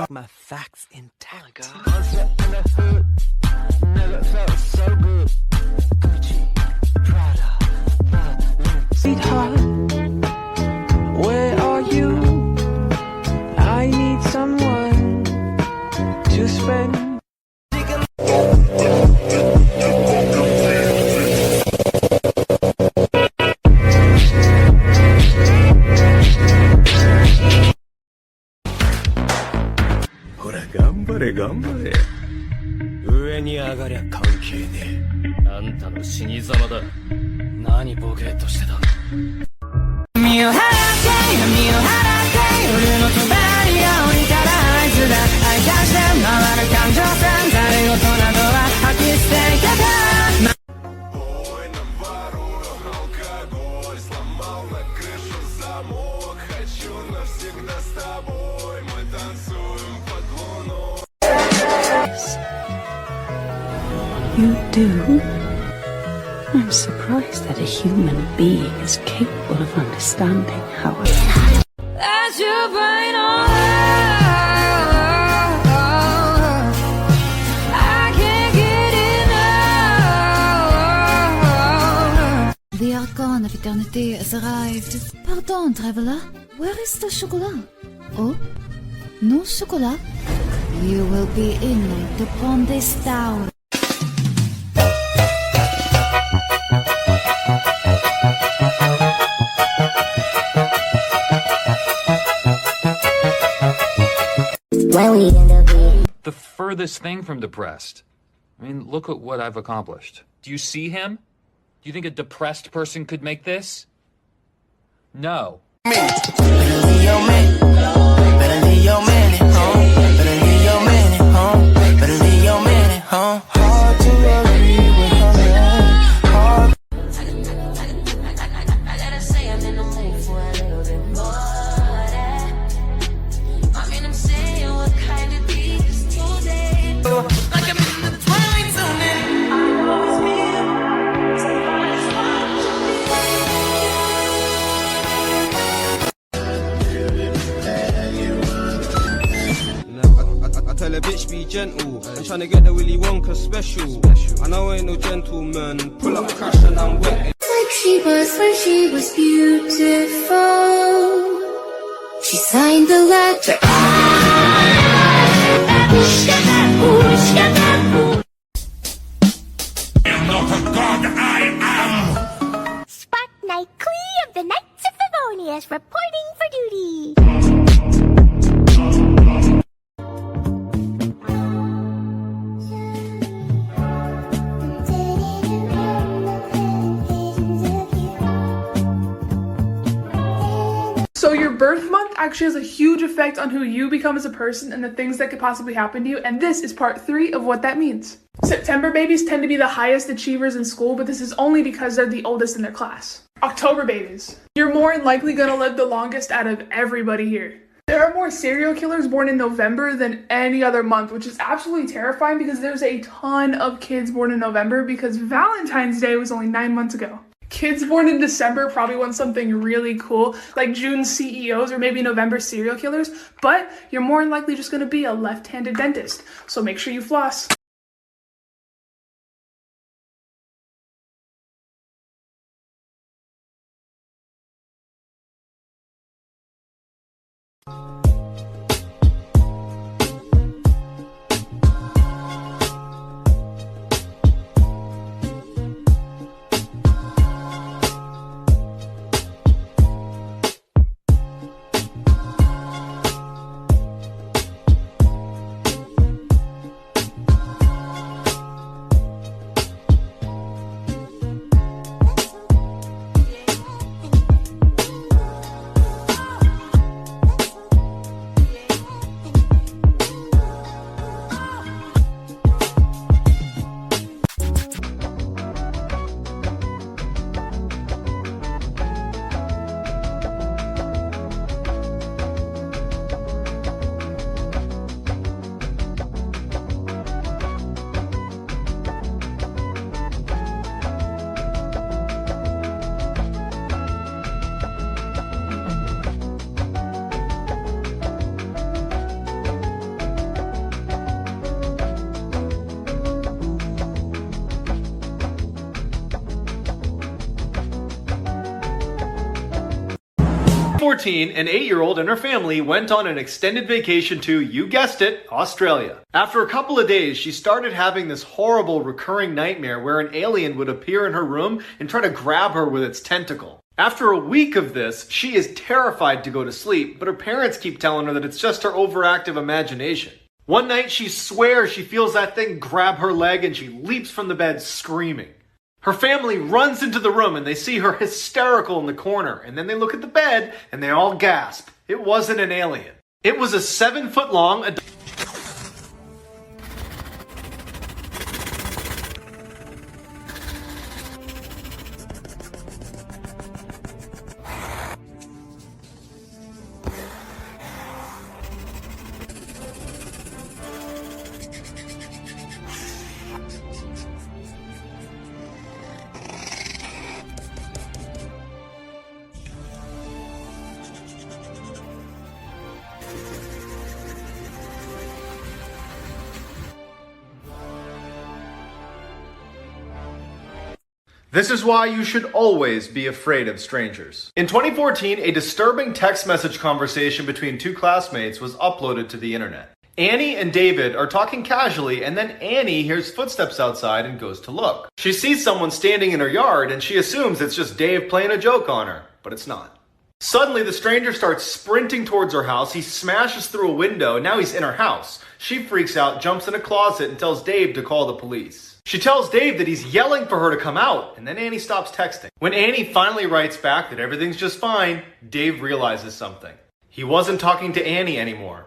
My facts intact. Never felt so good. Gucci, Prada, sweetheart, where are you? I need someone to spend. Gambare. 上に上がりゃ関係ねえ。あんたの死に様だ。何ボケっとしてた。身を払って、闇を払って、俺の隣を降りたらあいつだ。愛化して回る感情線、誰事などは吐き捨てけた。You do? I'm surprised that a human being is capable of understanding how As you burn on, I can't get enough. The archon of eternity has arrived. Pardon, traveler. Where is the chocolat? Oh? No chocolat? You will be ignorant upon this tower. The furthest thing from depressed. I mean, look at what I've accomplished. Do you see him? Do you think a depressed person could make this? No. Tell a bitch be gentle. I'm trying to get the Willy Wonka special. I know I ain't no gentleman. Pull up, crash, and I'm wet. Like she was when she was beautiful. She signed the letter. I'm not a god, I am. Spotlight Clee of the Knights of Favonius reporting for duty. So your birth month actually has a huge effect on who you become as a person and the things that could possibly happen to you, and this is part 3 of what that means. September babies tend to be the highest achievers in school, but this is only because they're the oldest in their class. October babies. You're more than likely gonna live the longest out of everybody here. There are more serial killers born in November than any other month, which is absolutely terrifying because there's a ton of kids born in November because Valentine's Day was only 9 months ago. Kids born in December probably want something really cool, like June CEOs or maybe November serial killers, but you're more than likely just gonna be a left-handed dentist, so make sure you floss. 2013, an 8-year-old and her family went on an extended vacation to, you guessed it, Australia. After a couple of days, she started having this horrible recurring nightmare where an alien would appear in her room and try to grab her with its tentacle. After a week of this, she is terrified to go to sleep, but her parents keep telling her that it's just her overactive imagination. One night, she swears she feels that thing grab her leg and she leaps from the bed screaming. Her family runs into the room and they see her hysterical in the corner, and then they look at the bed and they all gasp. It wasn't an alien. It was a 7-foot-long This is why you should always be afraid of strangers. In 2014, a disturbing text message conversation between two classmates was uploaded to the internet. Annie and David are talking casually, and then Annie hears footsteps outside and goes to look. She sees someone standing in her yard and she assumes it's just Dave playing a joke on her, but it's not. Suddenly, the stranger starts sprinting towards her house. He smashes through a window, and now he's in her house. She freaks out, jumps in a closet, and tells Dave to call the police. She tells Dave that he's yelling for her to come out, and then Annie stops texting. When Annie finally writes back that everything's just fine, Dave realizes something. He wasn't talking to Annie anymore.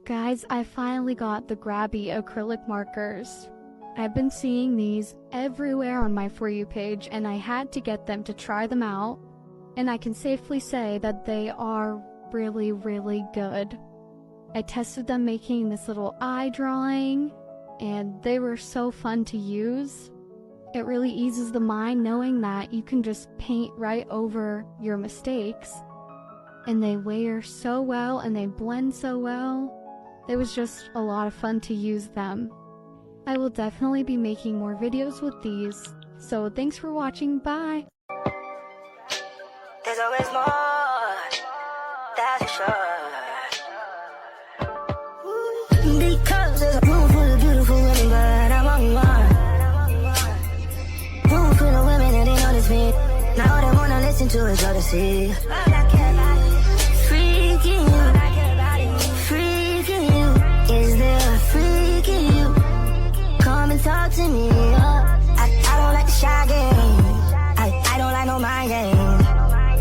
Guys, I finally got the grabby acrylic markers. I've been seeing these everywhere on my For You page, and I had to get them to try them out, and I can safely say that they are really, really good. I tested them making this little eye drawing, and they were so fun to use. It really eases the mind knowing that you can just paint right over your mistakes, and they layer so well and they blend so well. It was just a lot of fun to use them. I will definitely be making more videos with these, so thanks for watching, bye! There's always more, that's for sure. Because there's a room full of beautiful women, but I'm only one. Room full of women and they notice me. Now all they wanna listen to is Odyssey. Freaking you. Is there a freak in you? Come and talk to me. I don't like the shy game. I don't like no mind game.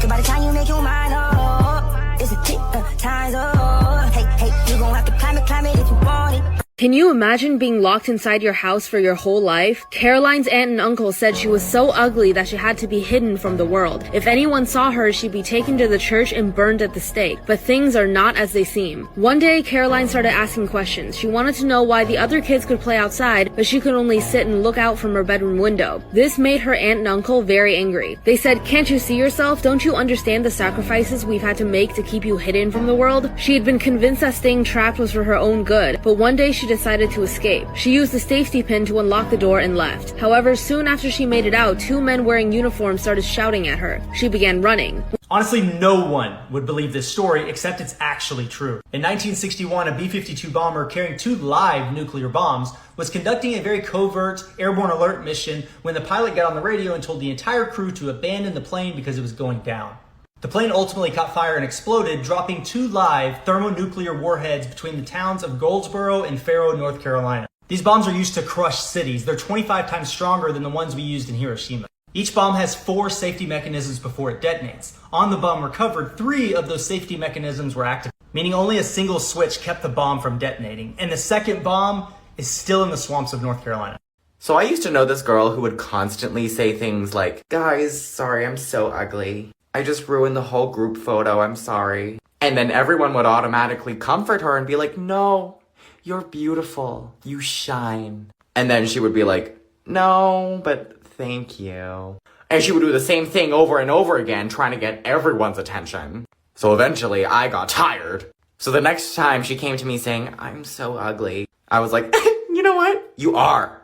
Cause by the time you make your mind up, it's a tick time's up. Hey, you gon' have to climb it if you want it. Can you imagine being locked inside your house for your whole life? Caroline's aunt and uncle said she was so ugly that she had to be hidden from the world. If anyone saw her, she'd be taken to the church and burned at the stake. But things are not as they seem. One day, Caroline started asking questions. She wanted to know why the other kids could play outside, but she could only sit and look out from her bedroom window. This made her aunt and uncle very angry. They said, "Can't you see yourself? Don't you understand the sacrifices we've had to make to keep you hidden from the world?" She had been convinced that staying trapped was for her own good, but one day she decided to escape. She used the safety pin to unlock the door and left. However, soon after she made it out, two men wearing uniforms started shouting at her. She began running. Honestly, no one would believe this story, except it's actually true. In 1961, a B-52 bomber carrying 2 live nuclear bombs was conducting a very covert airborne alert mission when the pilot got on the radio and told the entire crew to abandon the plane because it was going down. The plane ultimately caught fire and exploded, dropping 2 live thermonuclear warheads between the towns of Goldsboro and Faro, North Carolina. These bombs are used to crush cities. They're 25 times stronger than the ones we used in Hiroshima. Each bomb has 4 safety mechanisms before it detonates. On the bomb recovered, 3 of those safety mechanisms were activated, meaning only a single switch kept the bomb from detonating. And the second bomb is still in the swamps of North Carolina. So I used to know this girl who would constantly say things like, "Guys, sorry, I'm so ugly. I just ruined the whole group photo, I'm sorry." And then everyone would automatically comfort her and be like, "No, you're beautiful. You shine." And then she would be like, "No, but thank you." And she would do the same thing over and over again, trying to get everyone's attention. So eventually I got tired. So the next time she came to me saying, "I'm so ugly," I was like, "You know what? You are."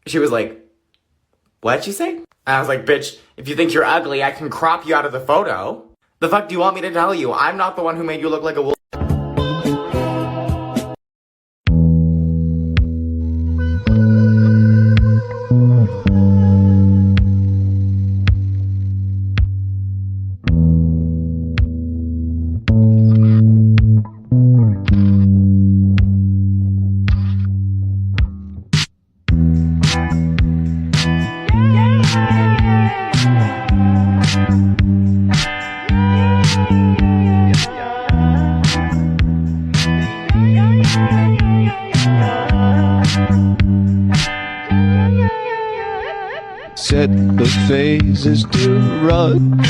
She was like, "What'd you say?" And I was like, "Bitch, if you think you're ugly, I can crop you out of the photo. The fuck do you want me to tell you? I'm not the one who made you look like a wolf." Set the phases to run.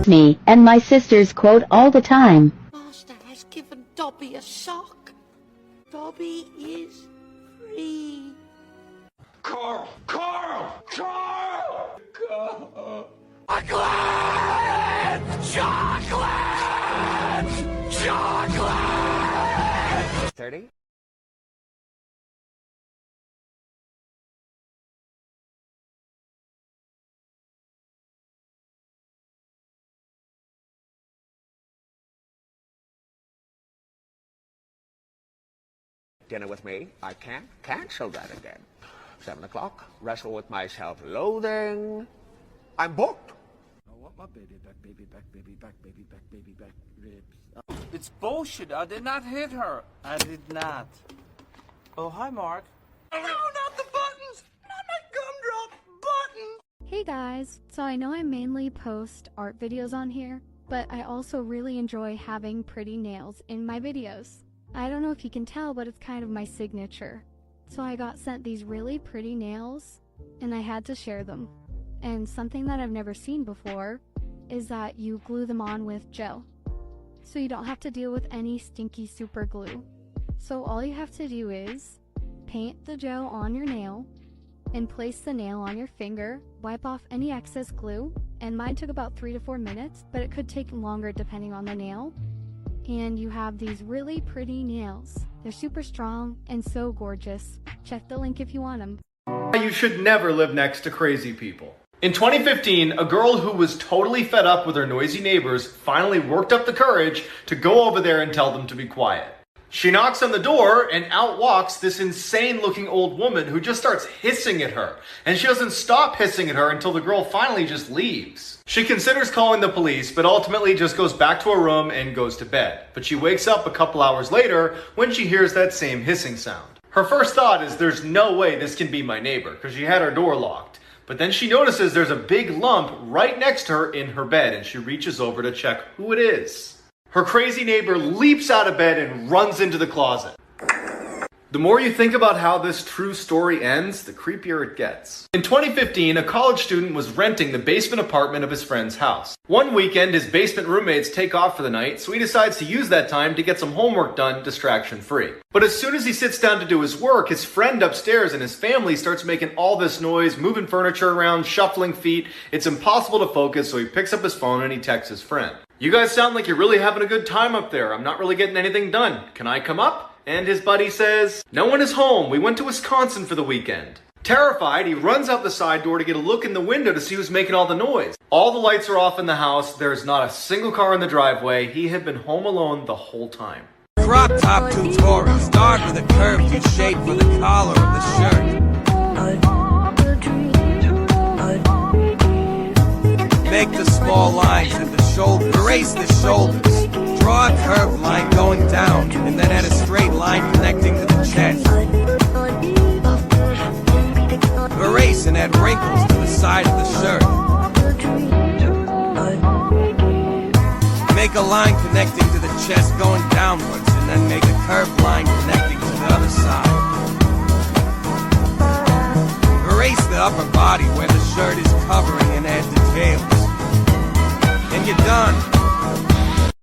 Me and my sisters quote all the time. Master has given Dobby a sock. Dobby is free. Carl! Carl! Carl! Chocolate! Chocolate! Chocolate! 30? Dinner with me, I can't cancel that again. 7 o'clock, wrestle with my self-loathing. I'm booked. I want my baby back, baby back, baby back, baby back, baby back, ribs. It's bullshit. I did not hit her. I did not. Oh, hi, Mark. No, not the buttons! Not my gumdrop button! Hey guys, so I know I mainly post art videos on here, but I also really enjoy having pretty nails in my videos. I don't know if you can tell, but it's kind of my signature. So I got sent these really pretty nails, and I had to share them. And something that I've never seen before is that you glue them on with gel. So you don't have to deal with any stinky super glue. So all you have to do is paint the gel on your nail and place the nail on your finger, wipe off any excess glue, and mine took about 3 to 4 minutes, but it could take longer depending on the nail. And you have these really pretty nails. They're super strong and so gorgeous. Check the link if you want them. You should never live next to crazy people. In 2015, a girl who was totally fed up with her noisy neighbors finally worked up the courage to go over there and tell them to be quiet. She knocks on the door and out walks this insane looking old woman who just starts hissing at her. And she doesn't stop hissing at her until the girl finally just leaves. She considers calling the police, but ultimately just goes back to her room and goes to bed. But she wakes up a couple hours later when she hears that same hissing sound. Her first thought is there's no way this can be my neighbor because she had her door locked. But then she notices there's a big lump right next to her in her bed and she reaches over to check who it is. Her crazy neighbor leaps out of bed and runs into the closet. The more you think about how this true story ends, the creepier it gets. In 2015, a college student was renting the basement apartment of his friend's house. One weekend, his basement roommates take off for the night, so he decides to use that time to get some homework done distraction-free. But as soon as he sits down to do his work, his friend upstairs and his family starts making all this noise, moving furniture around, shuffling feet. It's impossible to focus, so he picks up his phone and he texts his friend. "You guys sound like you're really having a good time up there. I'm not really getting anything done. Can I come up?" And his buddy says, "No one is home. We went to Wisconsin for the weekend." Terrified, he runs out the side door to get a look in the window to see who's making all the noise. All the lights are off in the house. There's not a single car in the driveway. He had been home alone the whole time. Crop top tutorial. Start with a curved U shape for the collar of the shirt. Make the small lines at the shoulder. Erase the shoulders. Draw a curved line going down, and then add a straight line connecting to the chest. Erase and add wrinkles to the side of the shirt. Make a line connecting to the chest going downwards, and then make a curved line connecting to the other side. Erase the upper body where the shirt is covering and add details. And you're done.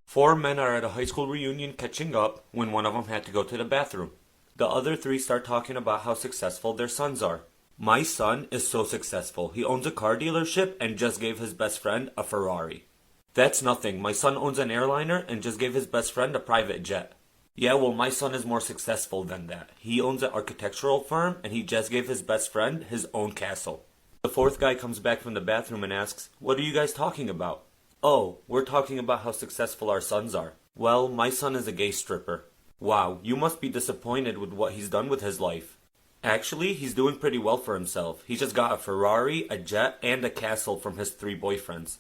4 men are at a high school reunion catching up when one of them had to go to the bathroom. The other 3 start talking about how successful their sons are. "My son is so successful. He owns a car dealership and just gave his best friend a Ferrari." "That's nothing. My son owns an airliner and just gave his best friend a private jet." "Yeah, well, my son is more successful than that. He owns an architectural firm and he just gave his best friend his own castle." The 4th guy comes back from the bathroom and asks, "What are you guys talking about?" "Oh, we're talking about how successful our sons are." "Well, my son is a gay stripper." "Wow, you must be disappointed with what he's done with his life." "Actually, he's doing pretty well for himself. He just got a Ferrari, a jet, and a castle from his 3 boyfriends."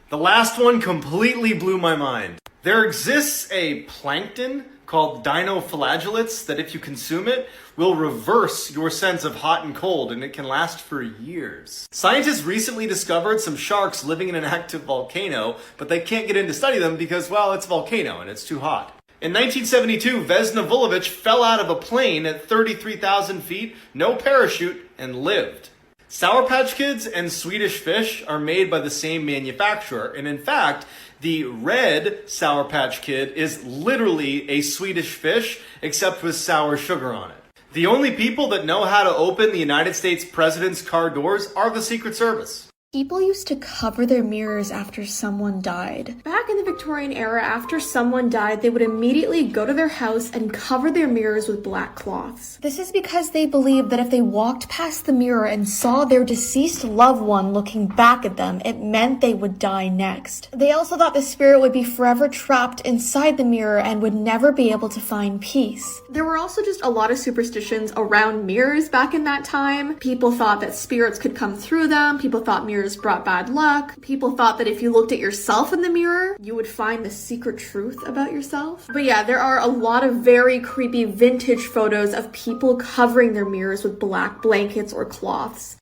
The last one completely blew my mind. There exists a plankton called dinoflagellates that if you consume it, will reverse your sense of hot and cold, and it can last for years. Scientists recently discovered some sharks living in an active volcano, but they can't get in to study them because, well, it's a volcano and it's too hot. In 1972, Vesna Vulovic fell out of a plane at 33,000 feet, no parachute, and lived. Sour Patch Kids and Swedish Fish are made by the same manufacturer, and in fact, the red Sour Patch Kid is literally a Swedish fish, except with sour sugar on it. The only people that know how to open the United States president's car doors are the Secret Service. People used to cover their mirrors after someone died. Back in the Victorian era, after someone died, they would immediately go to their house and cover their mirrors with black cloths. This is because they believed that if they walked past the mirror and saw their deceased loved one looking back at them, it meant they would die next. They also thought the spirit would be forever trapped inside the mirror and would never be able to find peace. There were also just a lot of superstitions around mirrors back in that time. People thought that spirits could come through them. People thought mirrors brought bad luck. People thought that if you looked at yourself in the mirror, you would find the secret truth about yourself. But yeah, there are a lot of very creepy vintage photos of people covering their mirrors with black blankets or cloths.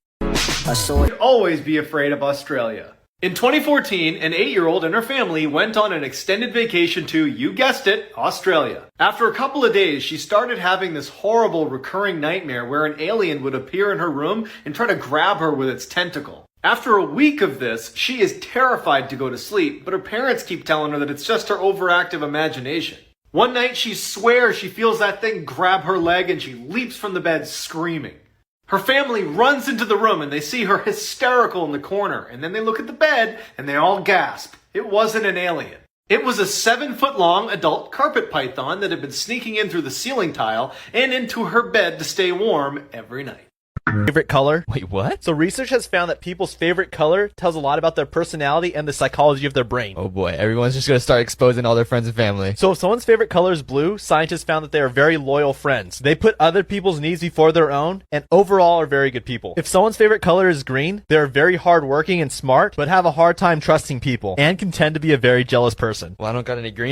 Always be afraid of Australia. In 2014, an 8-year-old and her family went on an extended vacation to, you guessed it, Australia. After a couple of days, she started having this horrible recurring nightmare where an alien would appear in her room and try to grab her with its tentacle. After a week of this, she is terrified to go to sleep, but her parents keep telling her that it's just her overactive imagination. One night, she swears she feels that thing grab her leg and she leaps from the bed screaming. Her family runs into the room and they see her hysterical in the corner, and then they look at the bed and they all gasp. It wasn't an alien. It was a 7-foot-long adult carpet python that had been sneaking in through the ceiling tile and into her bed to stay warm every night. Favorite color? Wait, what? So research has found that people's favorite color tells a lot about their personality and the psychology of their brain. Oh boy, everyone's just gonna start exposing all their friends and family. So if someone's favorite color is blue, scientists found that they are very loyal friends. They put other people's needs before their own, and overall are very good people. If someone's favorite color is green, they are very hardworking and smart, but have a hard time trusting people, and can tend to be a very jealous person. Well, I don't got any green.